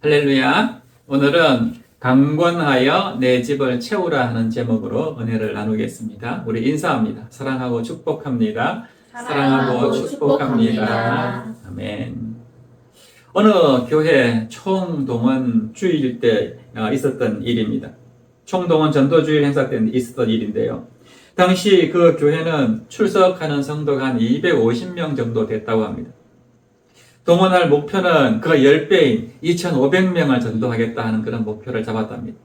할렐루야. 오늘은 강권하여 내 집을 채우라 하는 제목으로 은혜를 나누겠습니다. 우리 인사합니다. 사랑하고 축복합니다. 사랑하고 축복합니다. 아멘. 어느 교회 총동원 주일 때 있었던 일입니다. 총동원 전도주일 행사 때 있었던 일인데요. 당시 그 교회는 출석하는 성도가 한 250명 정도 됐다고 합니다. 동원할 목표는 그 10배인 2,500명을 전도하겠다 하는 그런 목표를 잡았답니다.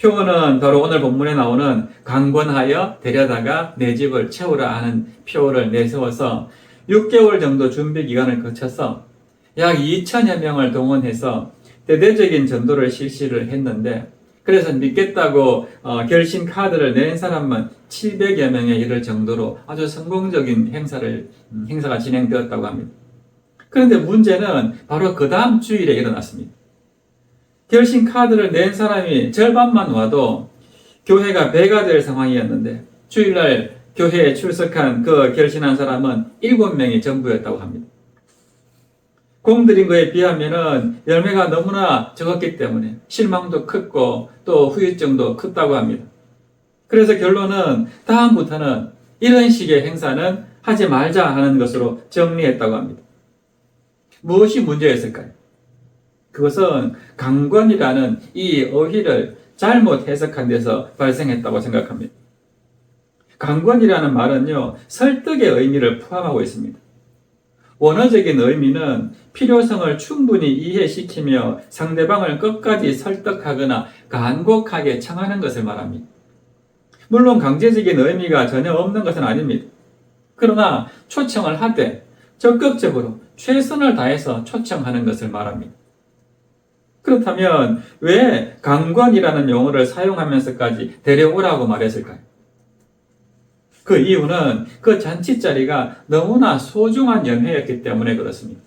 표어는 바로 오늘 본문에 나오는 강권하여 데려다가 내 집을 채우라 하는 표어를 내세워서 6개월 정도 준비 기간을 거쳐서 약 2,000여 명을 동원해서 대대적인 전도를 실시를 했는데, 그래서 믿겠다고 결심 카드를 낸 사람만 700여 명에 이를 정도로 아주 성공적인 행사가 진행되었다고 합니다. 그런데 문제는 바로 그 다음 주일에 일어났습니다. 결심 카드를 낸 사람이 절반만 와도 교회가 배가 될 상황이었는데, 주일날 교회에 출석한 그 결심한 사람은 7명이 전부였다고 합니다. 공들인 거에 비하면은 열매가 너무나 적었기 때문에 실망도 컸고 또 후유증도 컸다고 합니다. 그래서 결론은 다음부터는 이런 식의 행사는 하지 말자 하는 것으로 정리했다고 합니다. 무엇이 문제였을까요? 그것은 강권이라는 이 어휘를 잘못 해석한 데서 발생했다고 생각합니다. 강권이라는 말은요, 설득의 의미를 포함하고 있습니다. 원어적인 의미는 필요성을 충분히 이해시키며 상대방을 끝까지 설득하거나 간곡하게 청하는 것을 말합니다. 물론 강제적인 의미가 전혀 없는 것은 아닙니다. 그러나 초청을 하되 적극적으로 최선을 다해서 초청하는 것을 말합니다. 그렇다면 왜 강권이라는 용어를 사용하면서까지 데려오라고 말했을까요? 그 이유는 그 잔치자리가 너무나 소중한 연회였기 때문에 그렇습니다.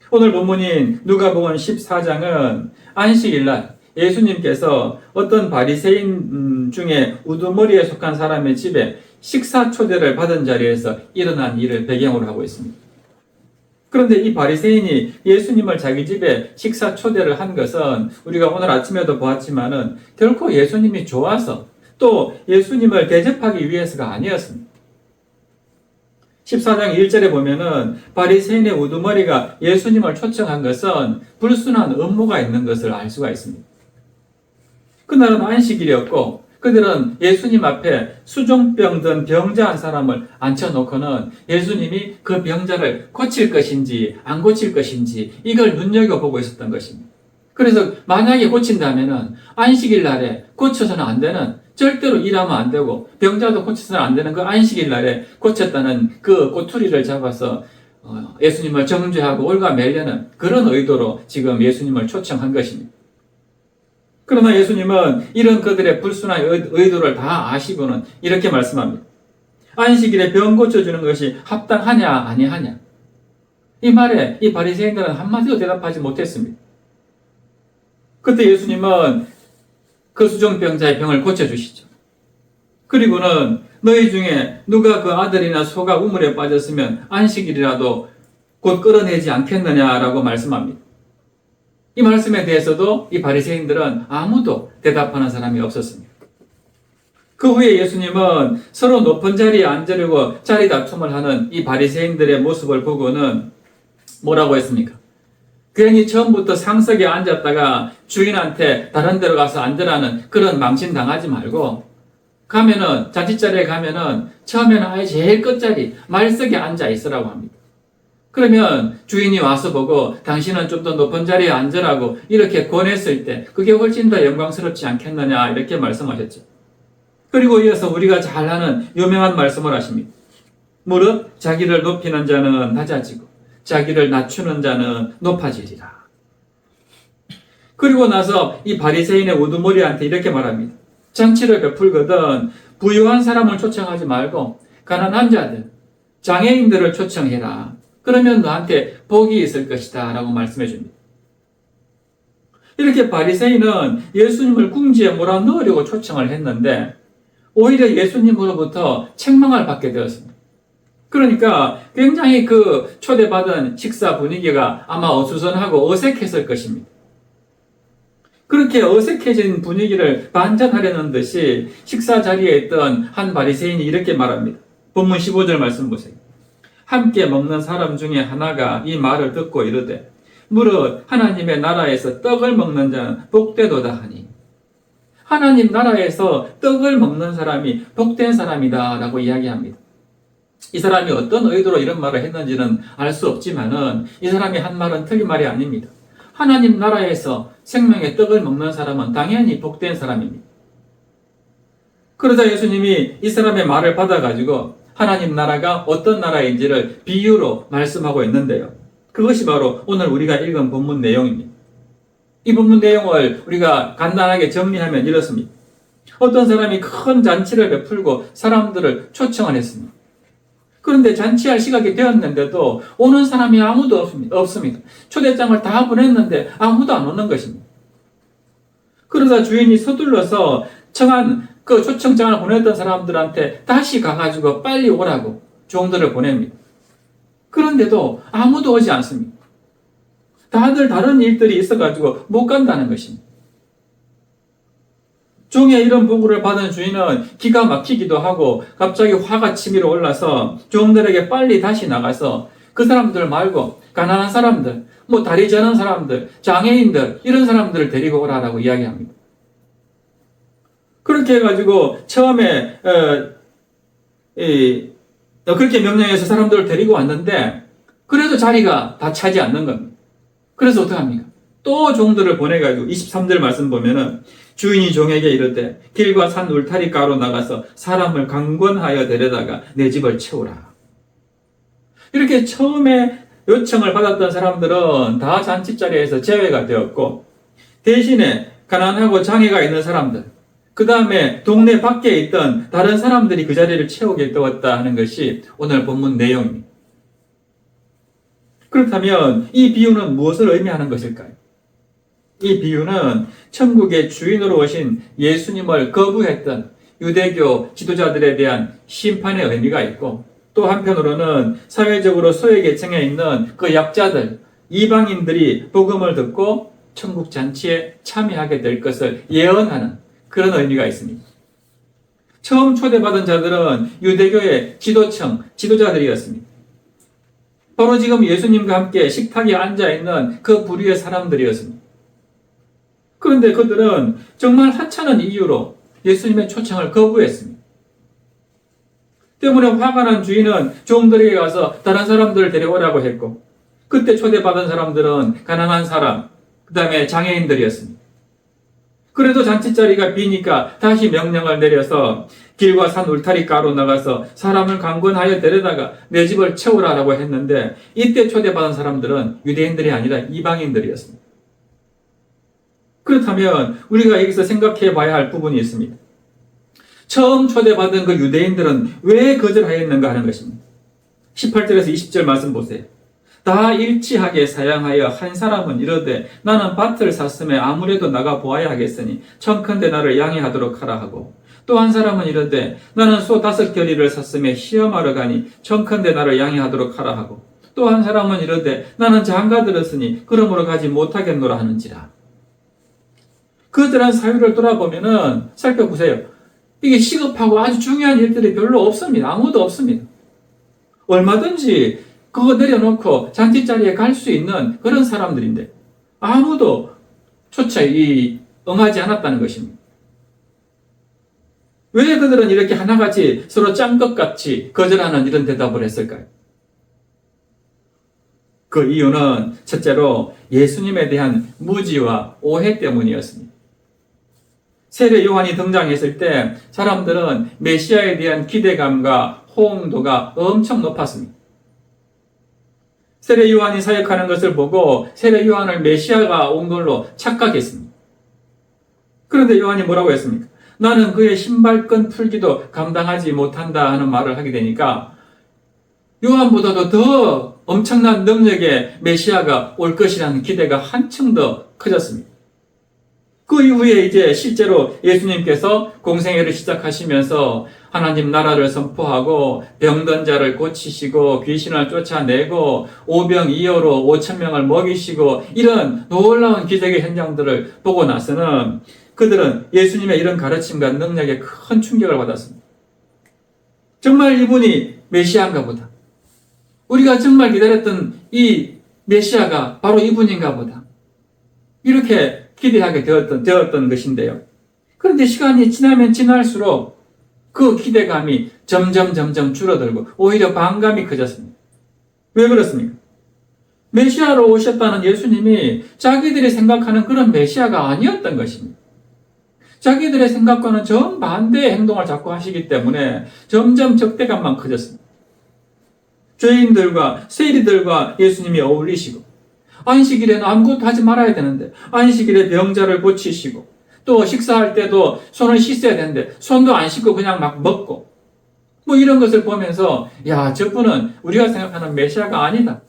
오늘 본문인 누가복음 14장은 안식일날 예수님께서 어떤 바리새인 중에 우두머리에 속한 사람의 집에 식사 초대를 받은 자리에서 일어난 일을 배경으로 하고 있습니다. 그런데 이 바리새인이 예수님을 자기 집에 식사 초대를 한 것은 우리가 오늘 아침에도 보았지만은 결코 예수님이 좋아서 또 예수님을 대접하기 위해서가 아니었습니다. 14장 1절에 보면은 바리새인의 우두머리가 예수님을 초청한 것은 불순한 음모가 있는 것을 알 수가 있습니다. 그날은 안식일이었고 그들은 예수님 앞에 수종병 든 병자 한 사람을 앉혀놓고는 예수님이 그 병자를 고칠 것인지 안 고칠 것인지 이걸 눈여겨보고 있었던 것입니다. 그래서 만약에 고친다면은 안식일 날에 고쳐서는 안 되는, 절대로 일하면 안 되고 병자도 고쳐서는 안 되는 그 안식일 날에 고쳤다는 그 꼬투리를 잡아서 예수님을 정죄하고 올가매려는 그런 의도로 지금 예수님을 초청한 것입니다. 그러나 예수님은 이런 그들의 불순한 의도를 다 아시고는 이렇게 말씀합니다. 안식일에 병 고쳐주는 것이 합당하냐 아니하냐. 이 말에 이 바리새인들은 한마디도 대답하지 못했습니다. 그때 예수님은 그 수종병자의 병을 고쳐주시죠. 그리고는 너희 중에 누가 그 아들이나 소가 우물에 빠졌으면 안식일이라도 곧 끌어내지 않겠느냐라고 말씀합니다. 이 말씀에 대해서도 이 바리새인들은 아무도 대답하는 사람이 없었습니다. 그 후에 예수님은 서로 높은 자리에 앉으려고 자리 다툼을 하는 이 바리새인들의 모습을 보고는 뭐라고 했습니까? 괜히 처음부터 상석에 앉았다가 주인한테 다른 데로 가서 앉으라는 그런 망신 당하지 말고 가면은 잔치자리에 가면은 처음에는 아예 제일 끝자리 말석에 앉아 있으라고 합니다. 그러면 주인이 와서 보고 당신은 좀 더 높은 자리에 앉으라고 이렇게 권했을 때 그게 훨씬 더 영광스럽지 않겠느냐 이렇게 말씀하셨죠. 그리고 이어서 우리가 잘 아는 유명한 말씀을 하십니다. 무릇 자기를 높이는 자는 낮아지고 자기를 낮추는 자는 높아지리라. 그리고 나서 이 바리새인의 우두머리한테 이렇게 말합니다. 잔치를 베풀거든 부유한 사람을 초청하지 말고 가난한 자들, 장애인들을 초청해라. 그러면 너한테 복이 있을 것이다 라고 말씀해 줍니다. 이렇게 바리새인은 예수님을 궁지에 몰아넣으려고 초청을 했는데 오히려 예수님으로부터 책망을 받게 되었습니다. 그러니까 굉장히 그 초대받은 식사 분위기가 아마 어수선하고 어색했을 것입니다. 그렇게 어색해진 분위기를 반전하려는 듯이 식사 자리에 있던 한 바리새인이 이렇게 말합니다. 본문 15절 말씀 보세요. 함께 먹는 사람 중에 하나가 이 말을 듣고 이르되 무릇 하나님의 나라에서 떡을 먹는 자는 복되도다 하니, 하나님 나라에서 떡을 먹는 사람이 복된 사람이다 라고 이야기합니다. 이 사람이 어떤 의도로 이런 말을 했는지는 알 수 없지만은 이 사람이 한 말은 틀린 말이 아닙니다. 하나님 나라에서 생명의 떡을 먹는 사람은 당연히 복된 사람입니다. 그러자 예수님이 이 사람의 말을 받아가지고 하나님 나라가 어떤 나라인지를 비유로 말씀하고 있는데요. 그것이 바로 오늘 우리가 읽은 본문 내용입니다. 이 본문 내용을 우리가 간단하게 정리하면 이렇습니다. 어떤 사람이 큰 잔치를 베풀고 사람들을 초청을 했습니다. 그런데 잔치할 시각이 되었는데도 오는 사람이 아무도 없습니다. 초대장을 다 보냈는데 아무도 안 오는 것입니다. 그러다 주인이 서둘러서 청한 그 초청장을 보냈던 사람들한테 다시 가가지고 빨리 오라고 종들을 보냅니다. 그런데도 아무도 오지 않습니다. 다들 다른 일들이 있어가지고 못 간다는 것입니다. 종의 이런 보고를 받은 주인은 기가 막히기도 하고 갑자기 화가 치밀어 올라서 종들에게 빨리 다시 나가서 그 사람들 말고 가난한 사람들, 다리 저는 사람들, 장애인들 이런 사람들을 데리고 오라라고 이야기합니다. 그렇게 해가지고 처음에 그렇게 명령해서 사람들을 데리고 왔는데 그래도 자리가 다 차지 않는 겁니다. 그래서 어떡합니까? 또 종들을 보내가지고 23절 말씀 보면은 주인이 종에게 이르되 길과 산 울타리가로 나가서 사람을 강권하여 데려다가 내 집을 채우라. 이렇게 처음에 요청을 받았던 사람들은 다 잔치자리에서 제외가 되었고 대신에 가난하고 장애가 있는 사람들, 그 다음에 동네 밖에 있던 다른 사람들이 그 자리를 채우게 되었다 하는 것이 오늘 본문 내용입니다. 그렇다면 이 비유는 무엇을 의미하는 것일까요? 이 비유는 천국의 주인으로 오신 예수님을 거부했던 유대교 지도자들에 대한 심판의 의미가 있고, 또 한편으로는 사회적으로 소외계층에 있는 그 약자들, 이방인들이 복음을 듣고 천국 잔치에 참여하게 될 것을 예언하는 그런 의미가 있습니다. 처음 초대받은 자들은 유대교의 지도층, 지도자들이었습니다. 바로 지금 예수님과 함께 식탁에 앉아있는 그 부류의 사람들이었습니다. 그런데 그들은 정말 하찮은 이유로 예수님의 초청을 거부했습니다. 때문에 화가 난 주인은 종들에게 가서 다른 사람들을 데려오라고 했고, 그때 초대받은 사람들은 가난한 사람, 그 다음에 장애인들이었습니다. 그래도 잔치자리가 비니까 다시 명령을 내려서 길과 산 울타리가로 나가서 사람을 강권하여 데려다가 내 집을 채우라라고 했는데, 이때 초대받은 사람들은 유대인들이 아니라 이방인들이었습니다. 그렇다면 우리가 여기서 생각해 봐야 할 부분이 있습니다. 처음 초대받은 그 유대인들은 왜 거절하였는가 하는 것입니다. 18절에서 20절 말씀 보세요. 다 일치하게 사양하여 한 사람은 이르되 나는 밭을 샀음에 아무래도 나가 보아야 하겠으니 청컨대 나를 양해하도록 하라 하고, 또 한 사람은 이르되 나는 소 5겨리를 샀음에 시험하러 가니 청컨대 나를 양해하도록 하라 하고, 또 한 사람은 이르되 나는 장가 들었으니 그러므로 가지 못하겠노라 하는지라. 그들한 사유를 돌아보면은 살펴보세요. 이게 시급하고 아주 중요한 일들이 별로 없습니다. 아무도 없습니다. 얼마든지 그거 내려놓고 잔치자리에 갈 수 있는 그런 사람들인데 아무도 초청에 응하지 않았다는 것입니다. 왜 그들은 이렇게 하나같이 서로 짱것같이 거절하는 이런 대답을 했을까요? 그 이유는 첫째로 예수님에 대한 무지와 오해 때문이었습니다. 세례 요한이 등장했을 때 사람들은 메시아에 대한 기대감과 호응도가 엄청 높았습니다. 세례 요한이 사역하는 것을 보고 세례 요한을 메시아가 온 걸로 착각했습니다. 그런데 요한이 뭐라고 했습니까? 나는 그의 신발끈 풀기도 감당하지 못한다 하는 말을 하게 되니까 요한보다도 더 엄청난 능력의 메시아가 올 것이라는 기대가 한층 더 커졌습니다. 그 이후에 이제 실제로 예수님께서 공생애를 시작하시면서 하나님 나라를 선포하고 병든 자를 고치시고 귀신을 쫓아내고 오병이어로 5,000명을 먹이시고 이런 놀라운 기적의 현장들을 보고 나서는 그들은 예수님의 이런 가르침과 능력에 큰 충격을 받았습니다. 정말 이분이 메시아인가 보다. 우리가 정말 기다렸던 이 메시아가 바로 이분인가 보다. 이렇게 기대하게 되었던 것인데요. 그런데 시간이 지나면 지날수록 그 기대감이 점점 줄어들고 오히려 반감이 커졌습니다. 왜 그렇습니까? 메시아로 오셨다는 예수님이 자기들이 생각하는 그런 메시아가 아니었던 것입니다. 자기들의 생각과는 정반대의 행동을 자꾸 하시기 때문에 점점 적대감만 커졌습니다. 죄인들과 세리들과 예수님이 어울리시고 안식일에는 아무것도 하지 말아야 되는데 안식일에 병자를 고치시고 또 식사할 때도 손을 씻어야 되는데 손도 안 씻고 그냥 막 먹고 뭐 이런 것을 보면서 야, 저분은 우리가 생각하는 메시아가 아니다.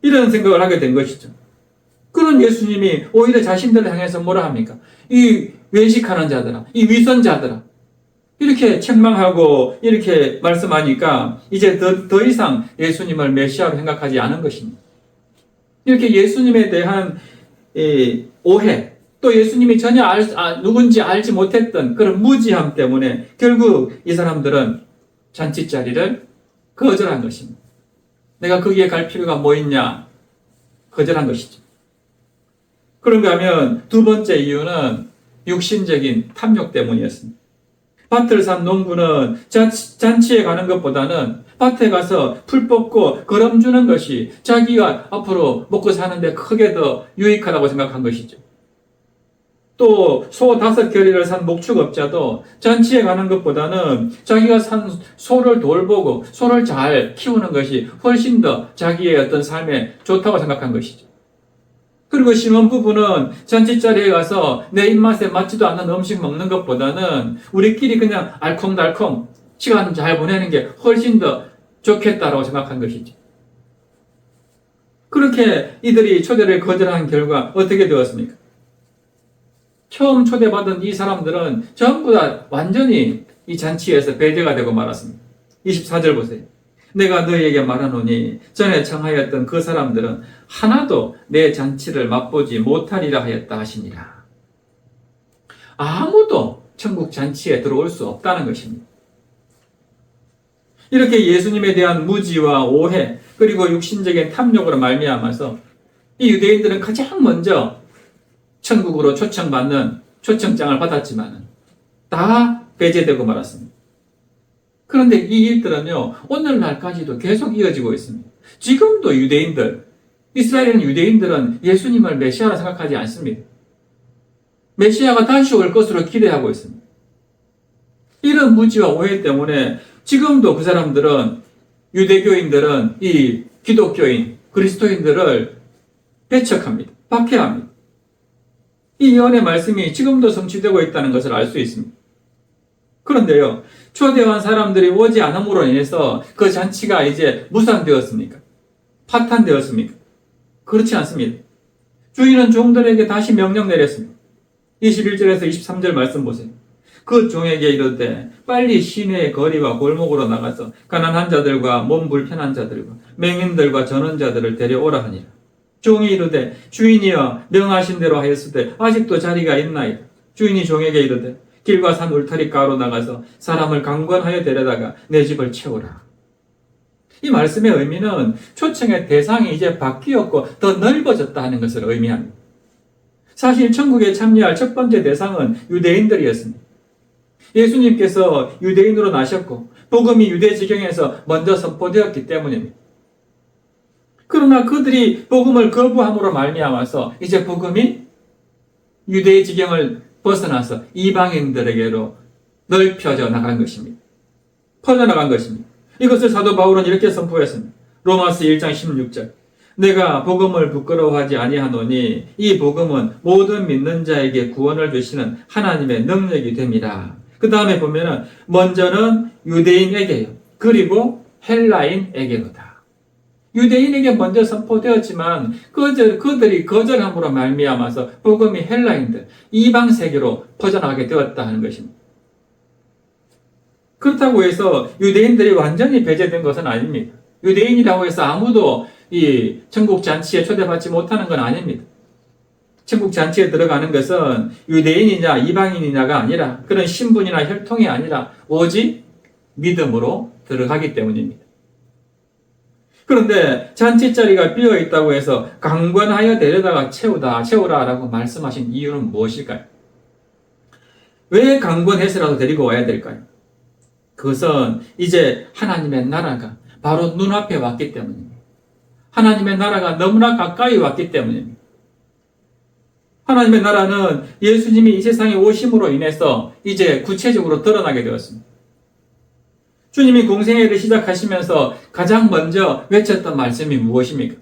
이런 생각을 하게 된 것이죠. 그런 예수님이 오히려 자신들을 향해서 뭐라 합니까? 이 외식하는 자들아, 이 위선자들아, 이렇게 책망하고 이렇게 말씀하니까 이제 더 이상 예수님을 메시아로 생각하지 않은 것입니다. 이렇게 예수님에 대한 오해, 또 예수님이 전혀 누군지 알지 못했던 그런 무지함 때문에 결국 이 사람들은 잔치자리를 거절한 것입니다. 내가 거기에 갈 필요가 뭐 있냐? 거절한 것이죠. 그런가 하면 두 번째 이유는 육신적인 탐욕 때문이었습니다. 밭을 산 농부는 잔치에 가는 것보다는 밭에 가서 풀 뽑고 거름 주는 것이 자기가 앞으로 먹고 사는데 크게 더 유익하다고 생각한 것이죠. 또 소 5결의를 산 목축업자도 잔치에 가는 것보다는 자기가 산 소를 돌보고 소를 잘 키우는 것이 훨씬 더 자기의 어떤 삶에 좋다고 생각한 것이죠. 그리고 신혼부부는 잔치자리에 가서 내 입맛에 맞지도 않는 음식 먹는 것보다는 우리끼리 그냥 알콩달콩 시간 잘 보내는 게 훨씬 더 좋겠다라고 생각한 것이죠. 그렇게 이들이 초대를 거절한 결과 어떻게 되었습니까? 처음 초대받은 이 사람들은 전부 다 완전히 이 잔치에서 배제가 되고 말았습니다. 24절 보세요. 내가 너희에게 말하노니 전에 청하였던 그 사람들은 하나도 내 잔치를 맛보지 못하리라 하였다 하시니라. 아무도 천국 잔치에 들어올 수 없다는 것입니다. 이렇게 예수님에 대한 무지와 오해 그리고 육신적인 탐욕으로 말미암아서 이 유대인들은 가장 먼저 천국으로 초청받는 초청장을 받았지만 다 배제되고 말았습니다. 그런데 이 일들은요, 오늘날까지도 계속 이어지고 있습니다. 지금도 유대인들, 이스라엘의 유대인들은 예수님을 메시아라 생각하지 않습니다. 메시아가 다시 올 것으로 기대하고 있습니다. 이런 무지와 오해 때문에 지금도 그 사람들은, 유대교인들은 이 기독교인, 그리스도인들을 배척합니다. 박해합니다. 이 예언의 말씀이 지금도 성취되고 있다는 것을 알 수 있습니다. 그런데요, 초대한 사람들이 오지 않음으로 인해서 그 잔치가 이제 무산되었습니까? 파탄되었습니까? 그렇지 않습니다. 주인은 종들에게 다시 명령 내렸습니다. 21절에서 23절 말씀 보세요. 그 종에게 이르되 빨리 시내의 거리와 골목으로 나가서 가난한 자들과 몸 불편한 자들과 맹인들과 전원자들을 데려오라 하니라. 종이 이르되 주인이여 명하신 대로 하였으되 아직도 자리가 있나이다. 주인이 종에게 이르되 길과 산 울타리 가로 나가서 사람을 강권하여 데려다가 내 집을 채우라. 이 말씀의 의미는 초청의 대상이 이제 바뀌었고 더 넓어졌다 하는 것을 의미합니다. 사실 천국에 참여할 첫 번째 대상은 유대인들이었습니다. 예수님께서 유대인으로 나셨고 복음이 유대 지경에서 먼저 선포되었기 때문입니다. 그러나 그들이 복음을 거부함으로 말미암아서 이제 복음이 유대 지경을 벗어나서 이방인들에게로 넓혀져 나간 것입니다. 퍼져나간 것입니다. 이것을 사도 바울은 이렇게 선포했습니다. 로마서 1장 16절. 내가 복음을 부끄러워하지 아니하노니 이 복음은 모든 믿는 자에게 구원을 주시는 하나님의 능력이 됨이라. 그 다음에 보면은 먼저는 유대인에게요. 그리고 헬라인에게로다. 유대인에게 먼저 선포되었지만 그들이 거절함으로 말미암아서 복음이 헬라인들, 이방 세계로 퍼져나가게 되었다 하는 것입니다. 그렇다고 해서 유대인들이 완전히 배제된 것은 아닙니다. 유대인이라고 해서 아무도 이 천국 잔치에 초대받지 못하는 건 아닙니다. 천국 잔치에 들어가는 것은 유대인이냐 이방인이냐가 아니라 그런 신분이나 혈통이 아니라 오직 믿음으로 들어가기 때문입니다. 그런데 잔치 자리가 비어 있다고 해서 강권하여 데려다가 채우라라고 말씀하신 이유는 무엇일까요? 왜 강권해서라도 데리고 와야 될까요? 그것은 이제 하나님의 나라가 바로 눈앞에 왔기 때문입니다. 하나님의 나라가 너무나 가까이 왔기 때문입니다. 하나님의 나라는 예수님이 이 세상에 오심으로 인해서 이제 구체적으로 드러나게 되었습니다. 주님이 공생애를 시작하시면서 가장 먼저 외쳤던 말씀이 무엇입니까?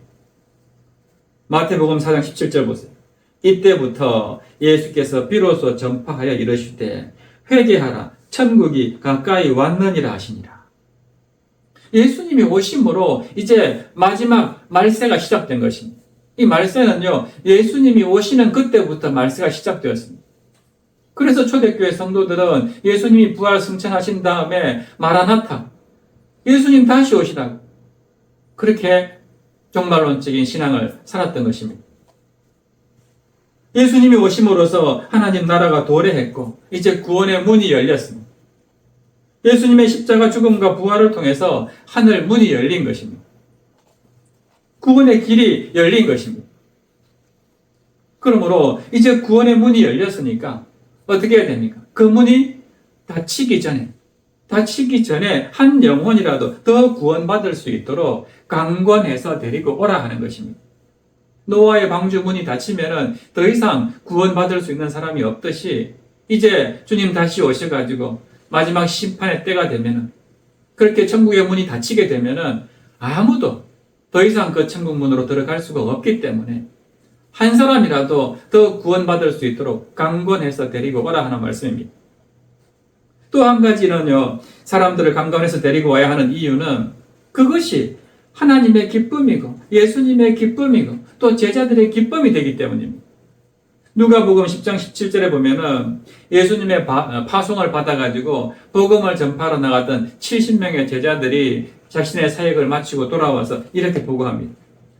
마태복음 4장 17절 보세요. 이때부터 예수께서 비로소 전파하여 이르시되 회개하라 천국이 가까이 왔느니라 하시니라. 예수님이 오심으로 이제 마지막 말세가 시작된 것입니다. 이 말세는요, 예수님이 오시는 그때부터 말세가 시작되었습니다. 그래서 초대교회 성도들은 예수님이 부활 승천하신 다음에 마라나타, 예수님 다시 오시라고 그렇게 종말론적인 신앙을 살았던 것입니다. 예수님이 오심으로써 하나님 나라가 도래했고 이제 구원의 문이 열렸습니다. 예수님의 십자가 죽음과 부활을 통해서 하늘 문이 열린 것입니다. 구원의 길이 열린 것입니다. 그러므로 이제 구원의 문이 열렸으니까 어떻게 해야 됩니까? 그 문이 닫히기 전에 한 영혼이라도 더 구원받을 수 있도록 강권해서 데리고 오라 하는 것입니다. 노아의 방주 문이 닫히면은 더 이상 구원받을 수 있는 사람이 없듯이 이제 주님 다시 오셔가지고 마지막 심판의 때가 되면은 그렇게 천국의 문이 닫히게 되면은 아무도 더 이상 그 천국 문으로 들어갈 수가 없기 때문에 한 사람이라도 더 구원받을 수 있도록 강권해서 데리고 오라 하는 말씀입니다. 또 한 가지는요, 사람들을 강권해서 데리고 와야 하는 이유는 그것이 하나님의 기쁨이고 예수님의 기쁨이고 또 제자들의 기쁨이 되기 때문입니다. 누가복음 10장 17절에 보면은 예수님의 파송을 받아가지고 복음을 전파하러 나갔던 70명의 제자들이 자신의 사역을 마치고 돌아와서 이렇게 보고합니다.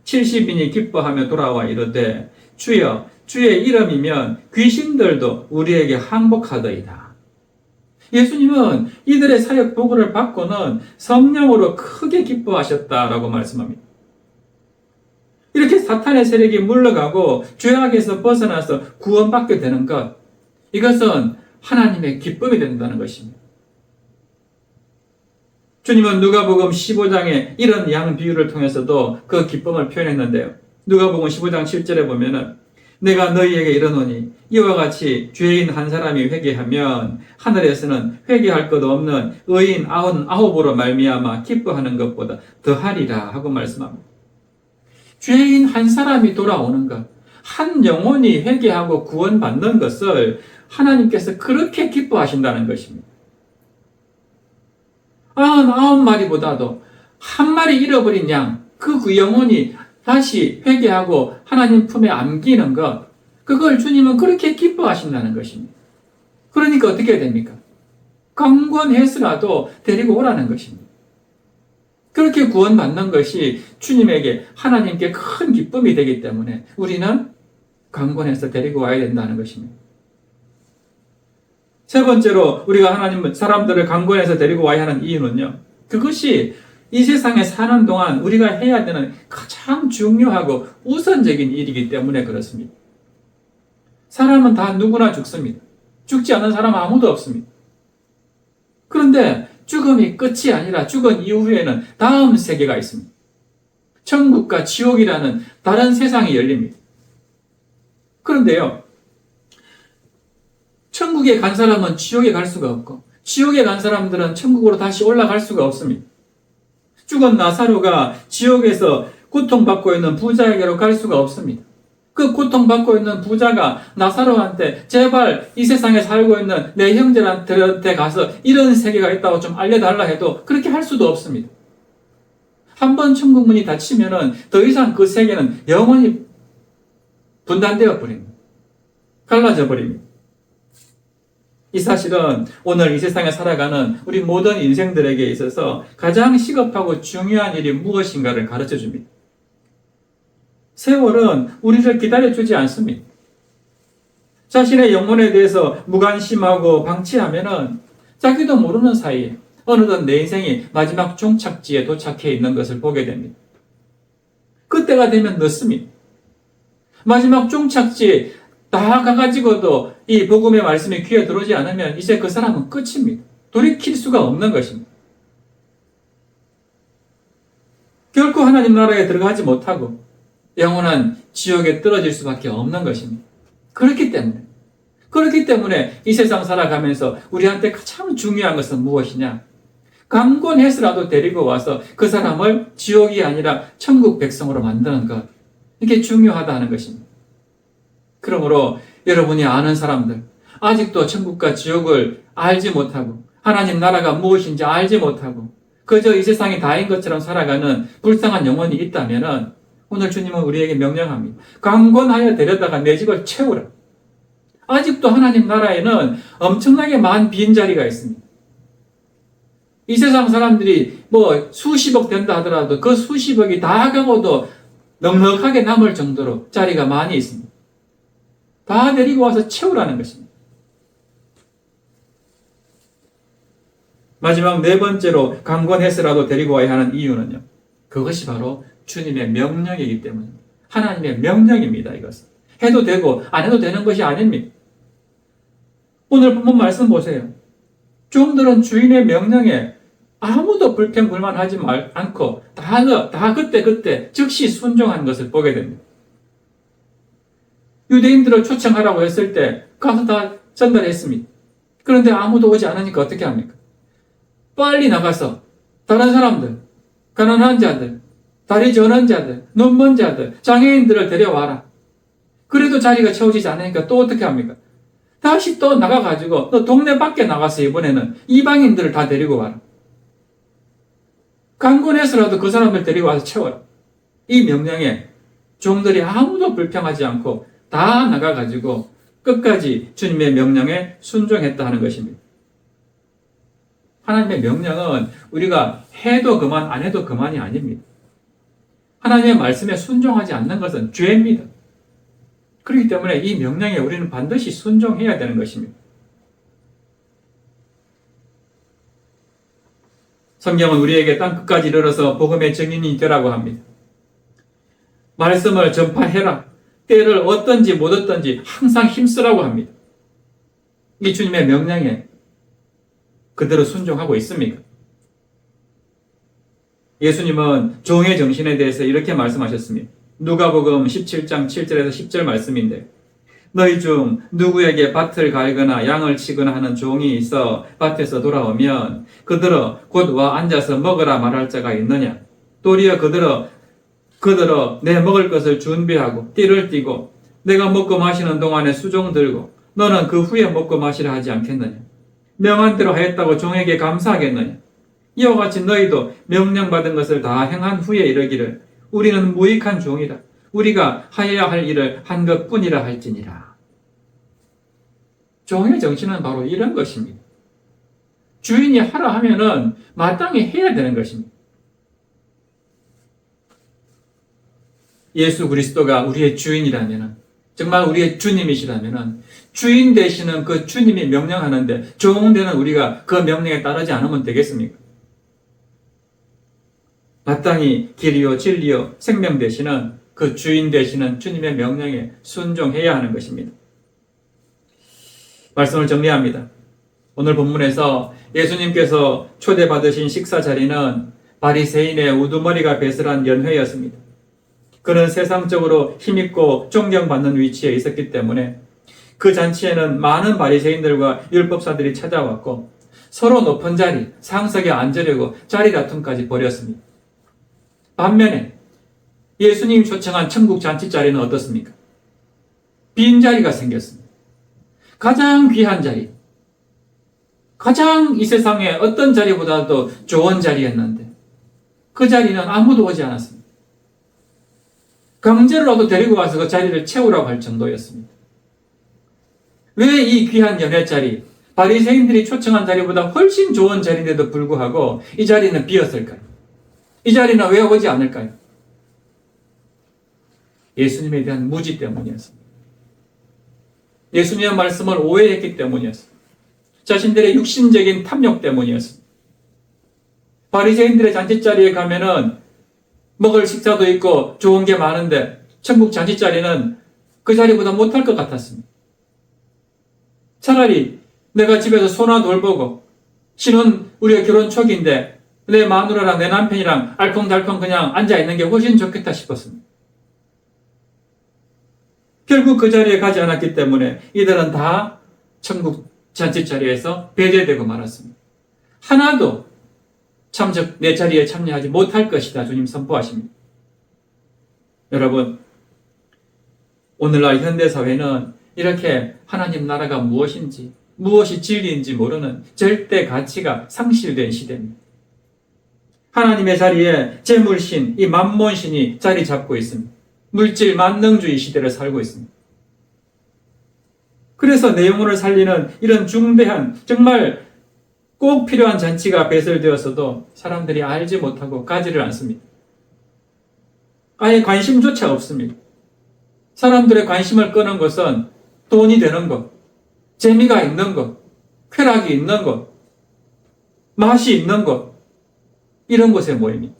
70인이 기뻐하며 돌아와 이르되 주여 주의 이름이면 귀신들도 우리에게 항복하더이다. 예수님은 이들의 사역 보고를 받고는 성령으로 크게 기뻐하셨다라고 말씀합니다. 이렇게 사탄의 세력이 물러가고 죄악에서 벗어나서 구원받게 되는 것, 이것은 하나님의 기쁨이 된다는 것입니다. 주님은 누가복음 15장에 이런 양 비유를 통해서도 그 기쁨을 표현했는데요. 누가복음 15장 7절에 보면은 내가 너희에게 이르노니 이와 같이 죄인 한 사람이 회개하면 하늘에서는 회개할 것 없는 의인 99으로 말미암아 기뻐하는 것보다 더하리라 하고 말씀합니다. 죄인 한 사람이 돌아오는 것, 한 영혼이 회개하고 구원받는 것을 하나님께서 그렇게 기뻐하신다는 것입니다. 99마리보다도 한 마리 잃어버린 양, 그 영혼이 다시 회개하고 하나님 품에 안기는 것, 그걸 주님은 그렇게 기뻐하신다는 것입니다. 그러니까 어떻게 해야 됩니까? 강권해서라도 데리고 오라는 것입니다. 그렇게 구원받는 것이 주님에게 하나님께 큰 기쁨이 되기 때문에 우리는 강권해서 데리고 와야 된다는 것입니다. 세 번째로 우리가 하나님 사람들을 강권해서 데리고 와야 하는 이유는요, 그것이 이 세상에 사는 동안 우리가 해야 되는 가장 중요하고 우선적인 일이기 때문에 그렇습니다. 사람은 다 누구나 죽습니다. 죽지 않은 사람 아무도 없습니다. 그런데 죽음이 끝이 아니라 죽은 이후에는 다음 세계가 있습니다. 천국과 지옥이라는 다른 세상이 열립니다. 그런데요, 천국에 간 사람은 지옥에 갈 수가 없고 지옥에 간 사람들은 천국으로 다시 올라갈 수가 없습니다. 죽은 나사로가 지옥에서 고통받고 있는 부자에게로 갈 수가 없습니다. 그 고통받고 있는 부자가 나사로한테 제발 이 세상에 살고 있는 내 형제한테 가서 이런 세계가 있다고 좀 알려달라 해도 그렇게 할 수도 없습니다. 한 번 천국 문이 닫히면은 더 이상 그 세계는 영원히 분단되어 버립니다. 갈라져 버립니다. 이 사실은 오늘 이 세상에 살아가는 우리 모든 인생들에게 있어서 가장 시급하고 중요한 일이 무엇인가를 가르쳐 줍니다. 세월은 우리를 기다려주지 않습니다. 자신의 영혼에 대해서 무관심하고 방치하면은 자기도 모르는 사이에 어느덧 내 인생이 마지막 종착지에 도착해 있는 것을 보게 됩니다. 그때가 되면 늦습니다. 마지막 종착지에 다 가가지고도 이 복음의 말씀이 귀에 들어오지 않으면 이제 그 사람은 끝입니다. 돌이킬 수가 없는 것입니다. 결코 하나님 나라에 들어가지 못하고 영원한 지옥에 떨어질 수밖에 없는 것입니다. 그렇기 때문에 이 세상 살아가면서 우리한테 가장 중요한 것은 무엇이냐? 강권해서라도 데리고 와서 그 사람을 지옥이 아니라 천국 백성으로 만드는 것. 이게 중요하다는 것입니다. 그러므로 여러분이 아는 사람들, 아직도 천국과 지옥을 알지 못하고 하나님 나라가 무엇인지 알지 못하고 그저 이 세상이 다인 것처럼 살아가는 불쌍한 영혼이 있다면 오늘 주님은 우리에게 명령합니다. 강권하여 데려다가 내 집을 채우라. 아직도 하나님 나라에는 엄청나게 많은 빈자리가 있습니다. 이 세상 사람들이 수십억 된다 하더라도 그 수십억이 다 가고도 넉넉하게 남을 정도로 자리가 많이 있습니다. 다 데리고 와서 채우라는 것입니다. 마지막 네 번째로 강권해서라도 데리고 와야 하는 이유는요. 그것이 바로 주님의 명령이기 때문입니다. 하나님의 명령입니다. 이것은. 해도 되고 안 해도 되는 것이 아닙니다. 오늘 본문 말씀 보세요. 종들은 주인의 명령에 아무도 불평불만하지 않고 다 그때 즉시 순종한 것을 보게 됩니다. 유대인들을 초청하라고 했을 때 가서 다 전달했습니다. 그런데 아무도 오지 않으니까 어떻게 합니까? 빨리 나가서 다른 사람들, 가난한 자들, 다리 저는 자들, 눈 먼 자들, 장애인들을 데려와라. 그래도 자리가 채워지지 않으니까 또 어떻게 합니까? 다시 또 나가가지고 너 동네 밖에 나가서 이번에는 이방인들을 다 데리고 와라. 강권해서라도 그 사람을 데리고 와서 채워라. 이 명령에 종들이 아무도 불평하지 않고 다 나가가지고 끝까지 주님의 명령에 순종했다 하는 것입니다. 하나님의 명령은 우리가 해도 그만 안 해도 그만이 아닙니다. 하나님의 말씀에 순종하지 않는 것은 죄입니다. 그렇기 때문에 이 명령에 우리는 반드시 순종해야 되는 것입니다. 성경은 우리에게 땅끝까지 이르러서 복음의 증인이 되라고 합니다. 말씀을 전파해라. 때를 얻든지 못 얻든지 항상 힘쓰라고 합니다. 이 주님의 명령에 그대로 순종하고 있습니까? 예수님은 종의 정신에 대해서 이렇게 말씀하셨습니다. 누가복음 17장 7절에서 10절 말씀인데 너희 중 누구에게 밭을 갈거나 양을 치거나 하는 종이 있어 밭에서 돌아오면 그들어 곧 와 앉아서 먹으라 말할 자가 있느냐? 도리어 그들어 내 먹을 것을 준비하고 띠를 띠고 내가 먹고 마시는 동안에 수종 들고 너는 그 후에 먹고 마시라 하지 않겠느냐? 명한 대로 하였다고 종에게 감사하겠느냐? 이와 같이 너희도 명령받은 것을 다 행한 후에 이르기를 우리는 무익한 종이라. 우리가 하여야 할 일을 한 것뿐이라 할지니라. 종의 정신은 바로 이런 것입니다. 주인이 하라 하면은 마땅히 해야 되는 것입니다. 예수 그리스도가 우리의 주인이라면, 정말 우리의 주님이시라면 주인 되시는 그 주님이 명령하는데 종 되는 우리가 그 명령에 따르지 않으면 되겠습니까? 마땅히 길이요 진리요 생명 되시는 그 주인 되시는 주님의 명령에 순종해야 하는 것입니다. 말씀을 정리합니다. 오늘 본문에서 예수님께서 초대받으신 식사 자리는 바리새인의 우두머리가 배설한 연회였습니다. 그는 세상적으로 힘있고 존경받는 위치에 있었기 때문에 그 잔치에는 많은 바리새인들과 율법사들이 찾아왔고 서로 높은 자리, 상석에 앉으려고 자리 다툼까지 벌였습니다. 반면에 예수님이 초청한 천국 잔치 자리는 어떻습니까? 빈자리가 생겼습니다. 가장 귀한 자리, 가장 이 세상에 어떤 자리보다도 좋은 자리였는데 그 자리는 아무도 오지 않았습니다. 강제로라도 데리고 와서 그 자리를 채우라고 할 정도였습니다. 왜 이 귀한 연회 자리, 바리새인들이 초청한 자리보다 훨씬 좋은 자리인데도 불구하고 이 자리는 비었을까요? 이 자리는 왜 오지 않을까요? 예수님에 대한 무지 때문이었습니다. 예수님의 말씀을 오해했기 때문이었습니다. 자신들의 육신적인 탐욕 때문이었습니다. 바리새인들의 잔치자리에 가면은 먹을 식사도 있고 좋은 게 많은데 천국 잔치자리는 그 자리보다 못할 것 같았습니다. 차라리 내가 집에서 소나 돌보고 신혼 우리가 결혼 초기인데 내 마누라랑 내 남편이랑 알콩달콩 그냥 앉아있는 게 훨씬 좋겠다 싶었습니다. 결국 그 자리에 가지 않았기 때문에 이들은 다 천국 잔치자리에서 배제되고 말았습니다. 하나도 참석 내 자리에 참여하지 못할 것이다 주님 선포하십니다. 여러분, 오늘날 현대사회는 이렇게 하나님 나라가 무엇인지 무엇이 진리인지 모르는 절대 가치가 상실된 시대입니다. 하나님의 자리에 재물신, 이 만몬신이 자리 잡고 있습니다. 물질 만능주의 시대를 살고 있습니다. 그래서 내 영혼을 살리는 이런 중대한 정말 꼭 필요한 잔치가 배설되었어도 사람들이 알지 못하고 가지를 않습니다. 아예 관심조차 없습니다. 사람들의 관심을 끄는 것은 돈이 되는 것, 재미가 있는 것, 쾌락이 있는 것, 맛이 있는 것, 이런 곳에 모입니다.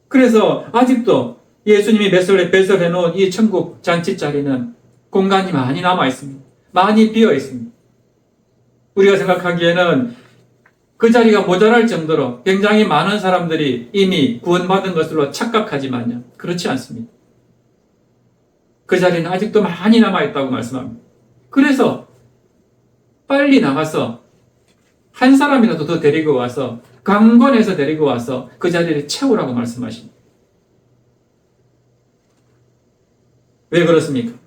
그래서 아직도 예수님이 배설해 놓은 이 천국 잔치 자리는 공간이 많이 남아 있습니다. 많이 비어 있습니다. 우리가 생각하기에는 그 자리가 모자랄 정도로 굉장히 많은 사람들이 이미 구원받은 것으로 착각하지만요. 그렇지 않습니다. 그 자리는 아직도 많이 남아있다고 말씀합니다. 그래서 빨리 나가서 한 사람이라도 더 데리고 와서 강권해서 데리고 와서 그 자리를 채우라고 말씀하십니다. 왜 그렇습니까?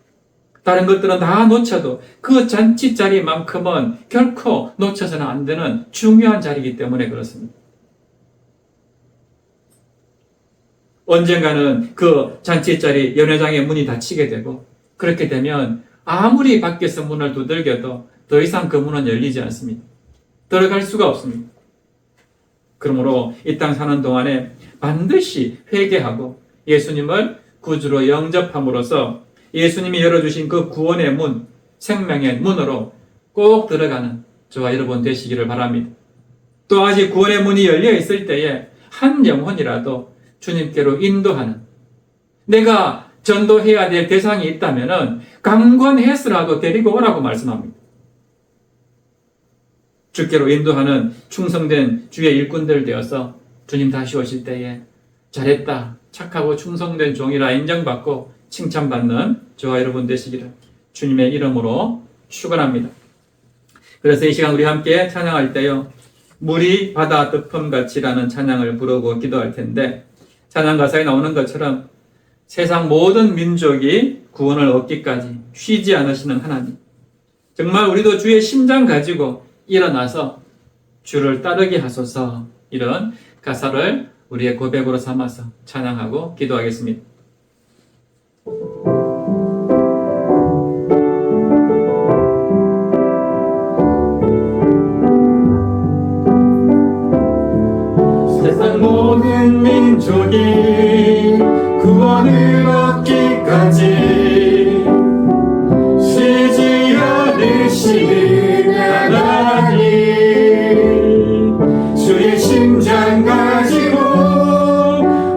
다른 것들은 다 놓쳐도 그 잔치 자리만큼은 결코 놓쳐서는 안 되는 중요한 자리이기 때문에 그렇습니다. 언젠가는 그 잔치 자리 연회장의 문이 닫히게 되고 그렇게 되면 아무리 밖에서 문을 두들겨도 더 이상 그 문은 열리지 않습니다. 들어갈 수가 없습니다. 그러므로 이 땅 사는 동안에 반드시 회개하고 예수님을 구주로 영접함으로써 예수님이 열어주신 그 구원의 문, 생명의 문으로 꼭 들어가는 저와 여러분 되시기를 바랍니다. 또 아직 구원의 문이 열려 있을 때에 한 영혼이라도 주님께로 인도하는, 내가 전도해야 될 대상이 있다면 강권해서라도 데리고 오라고 말씀합니다. 주께로 인도하는 충성된 주의 일꾼들 되어서 주님 다시 오실 때에 잘했다, 착하고 충성된 종이라 인정받고 칭찬받는 저와 여러분 되시기를 주님의 이름으로 축원합니다. 그래서 이 시간 우리 함께 찬양할 때요, 물이 바다 득품같이라는 찬양을 부르고 기도할 텐데, 찬양 가사에 나오는 것처럼 세상 모든 민족이 구원을 얻기까지 쉬지 않으시는 하나님, 정말 우리도 주의 심장 가지고 일어나서 주를 따르게 하소서, 이런 가사를 우리의 고백으로 삼아서 찬양하고 기도하겠습니다. 세상 모든 민족이 구원을 얻기까지 쉬지 않으시는 하나님, 주의 심장 가지고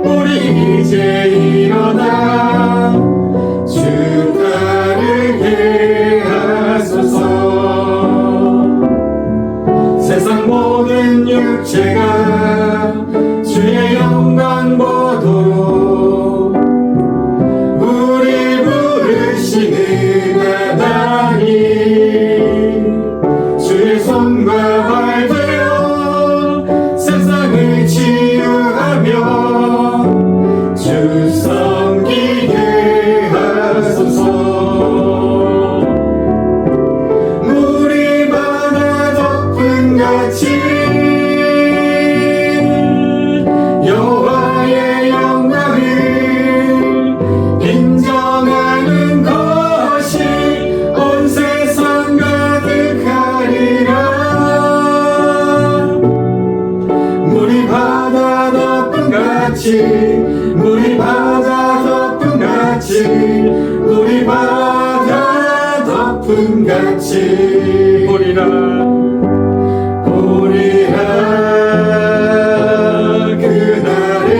우리 이제 일어나 주 따르게 하소서. 세상 모든 육체가 주의 영광 보도록 우리 부르시는 하나님, 주의 손과 발 되어 세상을 치유하며 주 섬기게 하소서. 물이 바다 덮음같이 물이 바다 덮음같이 물이 바다 덮음같이 보리라 그날에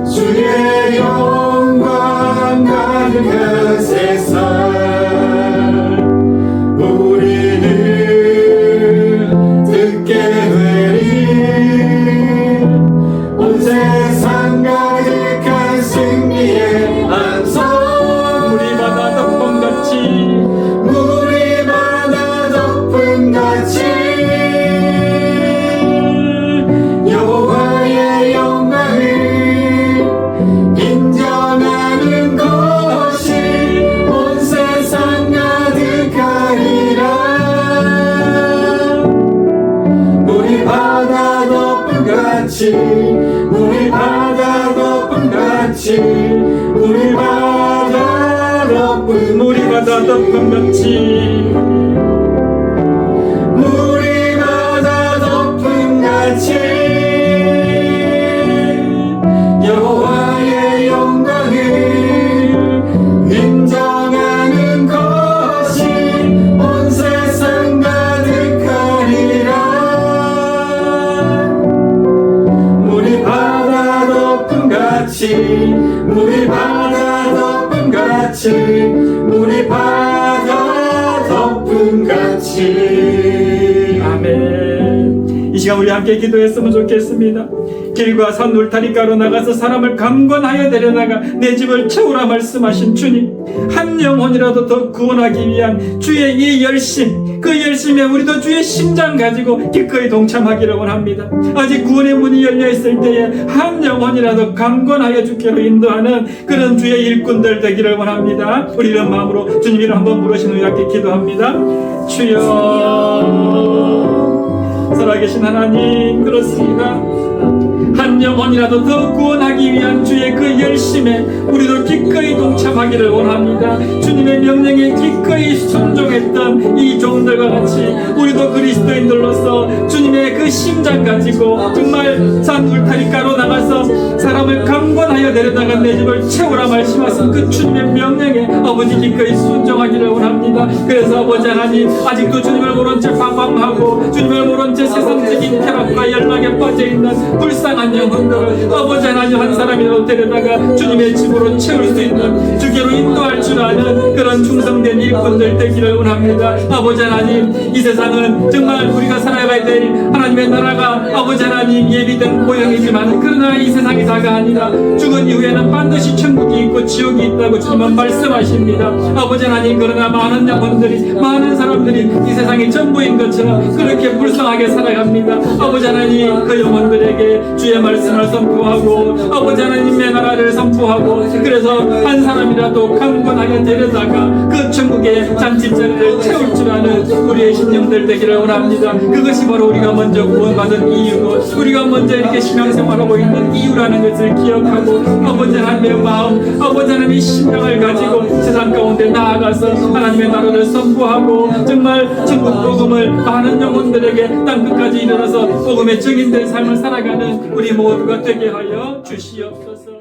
주의 영광 가득한 세상 우리는 듣게 되리 온 세상 가득한 승리의 함성 물이 바다 덮음같이 물이 바다 덮음같이 여호와의 영광을 인정하는 것이 온 세상 가득하리라 물이 바다 덮음같이 물이 바다 덮음같이 물이 바다 덮음 물이 바다 덮음같이 물이 바다 덮음같이 여호와의 영광을 인정하는 것이 온 세상 가득하리라 물이 바다 덮음같이 물이 바다 덮음같이 물이 바다 덮음같이 아멘. 이 시간 우리 함께 기도했으면 좋겠습니다. 길과 산 울타리가로 나가서 사람을 강권하여 데려다가 내 집을 채우라 말씀하신 주님, 한 영혼이라도 더 구원하기 위한 주의 이 열심, 그 열심에 우리도 주의 심장 가지고 기꺼이 동참하기를 원합니다. 아직 구원의 문이 열려있을 때에 한 영혼이라도 강권하여 주께로 인도하는 그런 주의 일꾼들 되기를 원합니다. 우리 이런 마음으로 주님 이름 한번 부르신 후에 함께 기도합니다. 주여, 살아계신 하나님, 그렇습니다. 한 영혼이라도 더 구원하기 위한 주의 그 열심에 우리도 기꺼이 동참하기를 원합니다. 주님의 명령에 기꺼이 순종했던 이 종들과 같이 우리도 그리스도인들로서 주님의 그 심장 가지고 정말 산 울타리가로 나가서 사람을 강권하여 데려다가 내 집을 채우라 말씀하신 그 주님의 명령에 아버지 기꺼이 순종하기를 원합니다. 그래서 아버지 하나님, 아직도 주님을 모른 채 방황하고 주님을 모른 채 세상적인 쾌락과 연락에 빠져있는 불쌍한 영혼들을 아버지 하나님 한 사람이라도 데려다가 주님의 집으로 채울 수 있는 주께로 인도할 줄 아는 그런 충성된 일꾼들 되기를 원합니다. 아버지 하나님, 이 세상은 정말 우리가 살아가야 될 하나님의 나라가 아버지 하나님 예비된 모형이지만 그러나 이 세상이 다가 아니라 죽은 이후에는 반드시 천국이 있고 지옥이 있다고 주님은 말씀하십니다. 아버지 하나님, 그러나 많은 영혼들이, 많은 사람들이 이 세상의 전부인 것처럼 그렇게 불쌍하게 살아갑니다. 아버지 하나님, 그 영혼들에게 주의 말씀을 선포하고 아버지 하나님의 나라를 선포하고 그래서 한 사람이라도 강권하게 데려다가 그 천국의 잔치자리를 채울 줄 아는 우리의 신령들 되기를 원합니다. 그것이 바로 우리가 먼저 구원받은 이유고 우리가 먼저 이렇게 신앙생활하고 있는 이유라는 것을 기억하고 아버지 하나님의 마음, 아버지 하나님의 심령을 가지고 세상 가운데 나아가서 하나님의 나라를 선포하고 정말 천국 복음을 많은 영혼들에게 땅끝까지 이르러서 복음의 증인된 삶을 살아가는 우리 모두가 되게 하여 주시옵소서.